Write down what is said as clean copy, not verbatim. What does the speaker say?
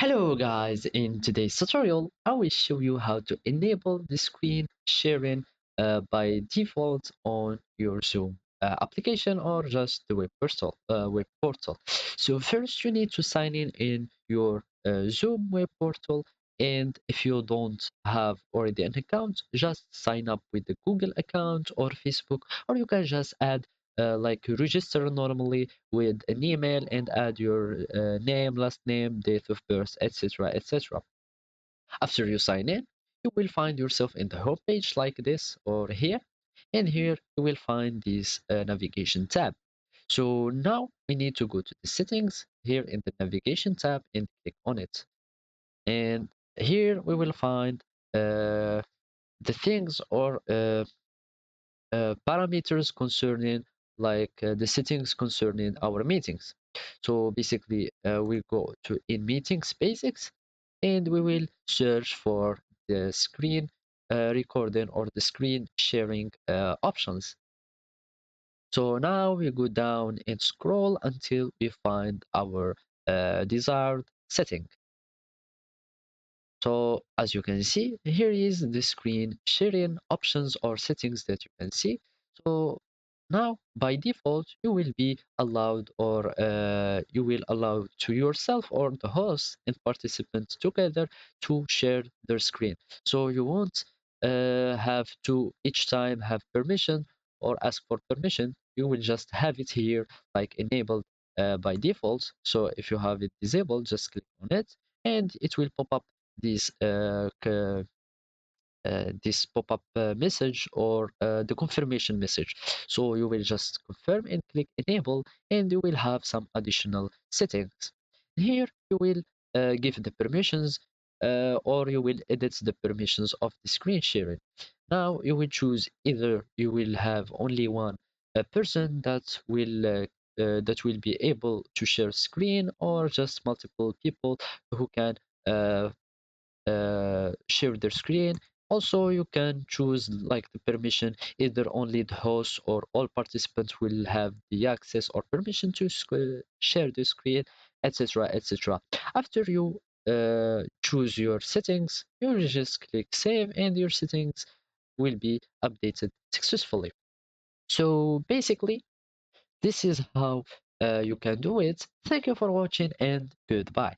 Hello guys, in today's tutorial I will show you how to enable the screen sharing by default on your Zoom application or just the web portal. So first you need to sign in your Zoom web portal, and if you don't have already an account, just sign up with the Google account or Facebook, or you can just add like register normally with an email and add your name, last name, date of birth, etc. etc. After you sign in, you will find yourself in the home page like this or here, and here you will find this navigation tab. So now we need to go to the settings here in the navigation tab and click on it. And here we will find the things or parameters concerning the settings concerning our meetings. So basically, we go to in meetings basics, and we will search for the screen recording or the screen sharing options. So now we go down and scroll until we find our desired setting. So as you can see, here is the screen sharing options or settings that you can see. So now by default, you will be allowed or you will allow to yourself or the host and participants together to share their screen. So you won't have to each time have permission or ask for permission. You will just have it here like enabled by default. So if you have it disabled, just click on it and it will pop up this this pop-up message or the confirmation message. So you will just confirm and click enable, and you will have some additional settings. Here you will give the permissions or you will edit the permissions of the screen sharing. Now you will choose either you will have only one person that will be able to share screen, or just multiple people who can uh, share their screen. Also, you can choose like the permission, either only the host or all participants will have the access or permission to share the screen, etc. etc. After you choose your settings, you will just click save and your settings will be updated successfully. So basically, this is how you can do it. Thank you for watching and goodbye.